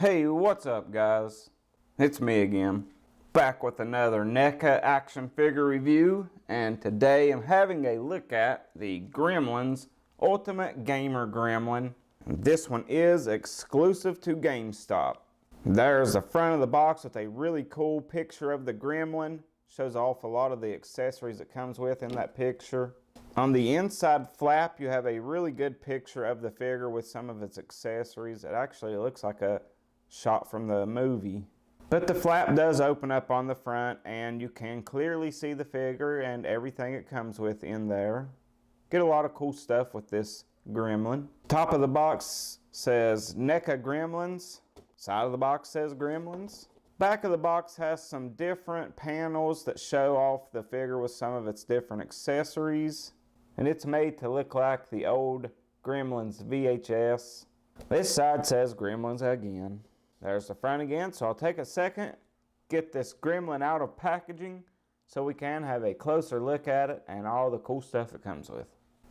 Hey, what's up guys? It's me again, back with another NECA action figure review, and today I'm having a look at the Gremlins Ultimate Gamer Gremlin. This one is exclusive to Gamestop. There's the front of the box with a really cool picture of the Gremlin. Shows off a lot of the accessories it comes with in that picture. On the inside flap you have a really good picture of the figure with some of its accessories. It actually looks like a shot from the movie. But the flap does open up on the front and you can clearly see the figure and everything it comes with in there. Get a lot of cool stuff with this Gremlin. Top of the box says NECA Gremlins. Side of the box says Gremlins. Back of the box has some different panels that show off the figure with some of its different accessories. And it's made to look like the old Gremlins VHS. This side says Gremlins again. There's the front again, so I'll take a second, get this Gremlin out of packaging so we can have a closer look at it and all the cool stuff it comes with.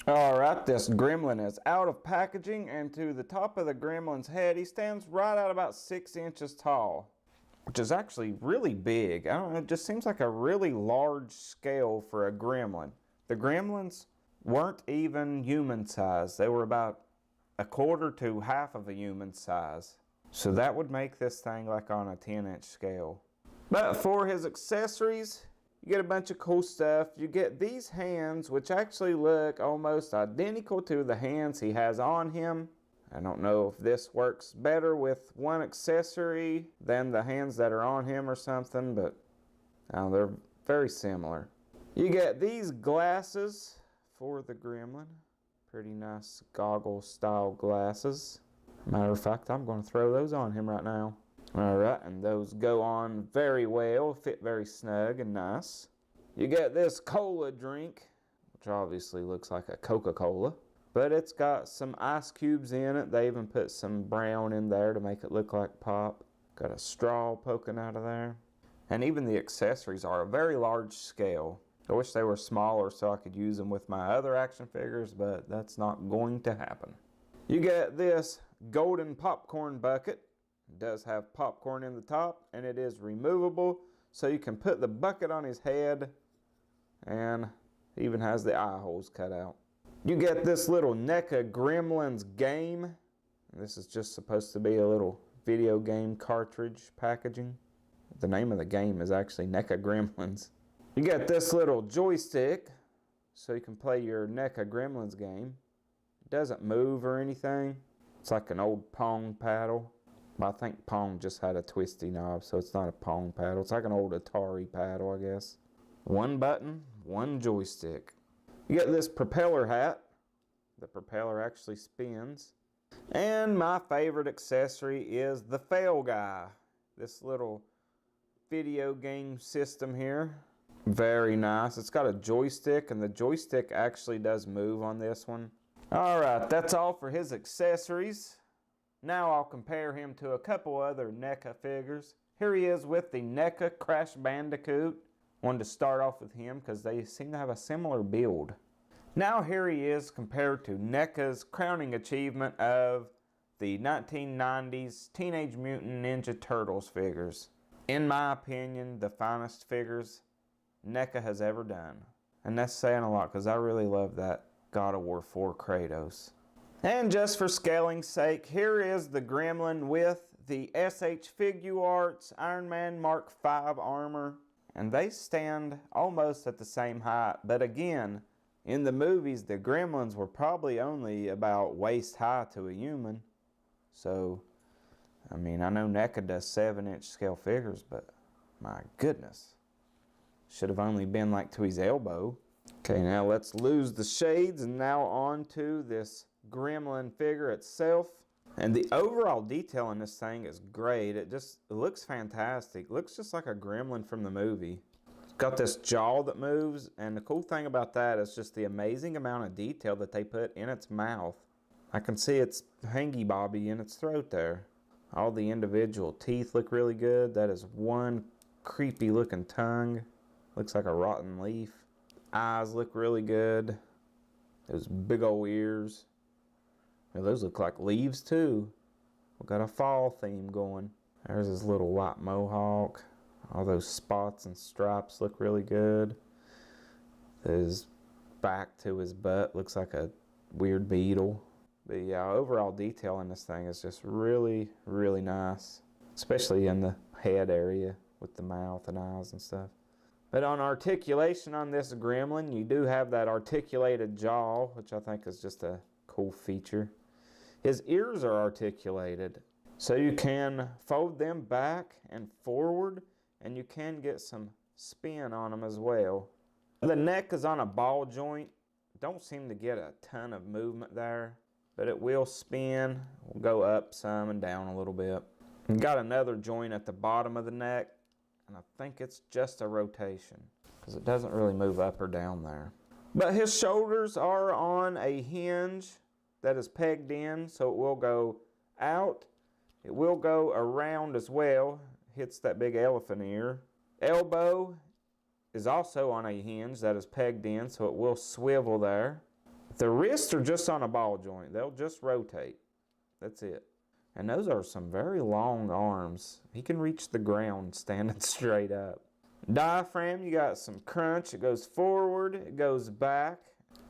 Alright, this Gremlin is out of packaging, and to the top of the Gremlin's head, he stands right at about 6 inches tall, which is actually really big. I don't know, it just seems like a really large scale for a Gremlin. The Gremlins weren't even human size. They were about a quarter to half of a human size. So that would make this thing like on a 10-inch scale. But for his accessories, you get a bunch of cool stuff. You get these hands, which actually look almost identical to the hands he has on him. I don't know if this works better with one accessory than the hands that are on him or something, but they're very similar. You get these glasses for the Gremlin. Pretty nice goggle style glasses. Matter of fact, I'm going to throw those on him right now. Alright, and those go on very well, fit very snug and nice. You get this cola drink, which obviously looks like a Coca-Cola, but it's got some ice cubes in it. They even put some brown in there to make it look like pop. Got a straw poking out of there. And even the accessories are a very large scale. I wish they were smaller so I could use them with my other action figures, but that's not going to happen. You get this golden popcorn bucket. It does have popcorn in the top and it is removable, so you can put the bucket on his head, and even has the eye holes cut out. You get this little NECA Gremlins game. This is just supposed to be a little video game cartridge packaging. The name of the game is actually NECA Gremlins. You get this little joystick so you can play your NECA Gremlins game. It doesn't move or anything. It's like an old Pong paddle. I think Pong just had a twisty knob, so it's not a Pong paddle. It's like an old Atari paddle, I guess. One button, one joystick. You get this propeller hat. The propeller actually spins. And my favorite accessory is the fail guy. This little video game system here. Very nice. It's got a joystick, and the joystick actually does move on this one. Alright, that's all for his accessories. Now I'll compare him to a couple other NECA figures. Here he is with the NECA Crash Bandicoot. Wanted to start off with him because they seem to have a similar build. Now here he is compared to NECA's crowning achievement of the 1990s Teenage Mutant Ninja Turtles figures. In my opinion, the finest figures NECA has ever done. And that's saying a lot because I really love that God of War 4 Kratos. And just for scaling's sake, here is the Gremlin with the SH Figuarts Iron Man Mark V armor. And they stand almost at the same height. But again, in the movies, the Gremlins were probably only about waist high to a human. So, I mean, I know NECA does 7-inch scale figures, but my goodness. Should have only been like to his elbow. Okay, now let's lose the shades, and now on to this Gremlin figure itself. And the overall detail in this thing is great. It looks fantastic. It looks just like a Gremlin from the movie. It's got this jaw that moves, and the cool thing about that is just the amazing amount of detail that they put in its mouth. I can see its hangy-bobby in its throat there. All the individual teeth look really good. That is one creepy looking tongue. Looks like a rotten leaf. Eyes look really good. Those big old ears. Those look like leaves too. We've got a fall theme going. There's his little white mohawk. All those spots and stripes look really good. His back to his butt looks like a weird beetle. But yeah, overall detail in this thing is just really, really nice. Especially in the head area with the mouth and eyes and stuff. But on articulation on this Gremlin, you do have that articulated jaw, which I think is just a cool feature. His ears are articulated, so you can fold them back and forward, and you can get some spin on them as well. The neck is on a ball joint. Don't seem to get a ton of movement there, but it will spin. We'll go up some and down a little bit. And got another joint at the bottom of the neck, and I think it's just a rotation because it doesn't really move up or down there. But his shoulders are on a hinge that is pegged in, so it will go out. It will go around as well. Hits that big elephant ear. Elbow is also on a hinge that is pegged in, so it will swivel there. The wrists are just on a ball joint. They'll just rotate. That's it. And those are some very long arms. He can reach the ground standing straight up. Diaphragm, you got some crunch. It goes forward, it goes back.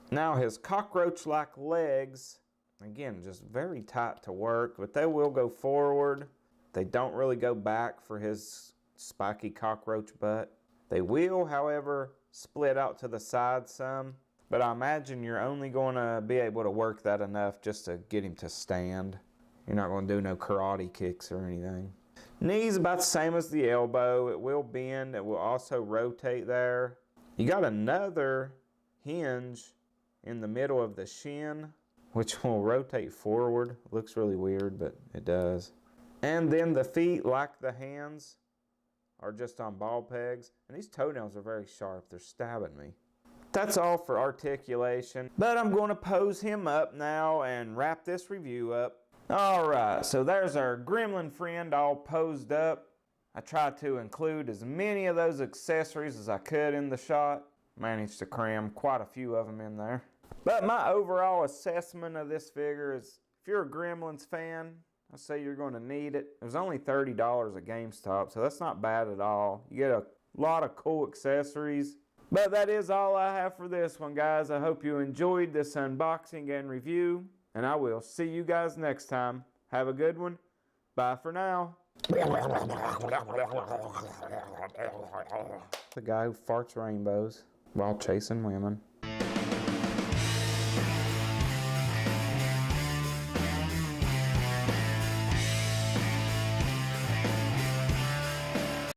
Now his cockroach-like legs, again, just very tight to work, but they will go forward. They don't really go back for his spiky cockroach butt. They will, however, split out to the side some, but I imagine you're only going to be able to work that enough just to get him to stand. You're not going to do no karate kicks or anything. Knee's about the same as the elbow. It will bend. It will also rotate there. You got another hinge in the middle of the shin, which will rotate forward. Looks really weird, but it does. And then the feet, like the hands, are just on ball pegs. And these toenails are very sharp. They're stabbing me. That's all for articulation. But I'm going to pose him up now and wrap this review up. Alright, so there's our Gremlin friend all posed up. I tried to include as many of those accessories as I could in the shot. Managed to cram quite a few of them in there. But my overall assessment of this figure is, if you're a Gremlins fan, I say you're going to need it. It was only $30 at Gamestop, so that's not bad at all. You get a lot of cool accessories. But that is all I have for this one, guys. I hope you enjoyed this unboxing and review. And I will see you guys next time. Have a good one. Bye for now. The guy who farts rainbows while chasing women.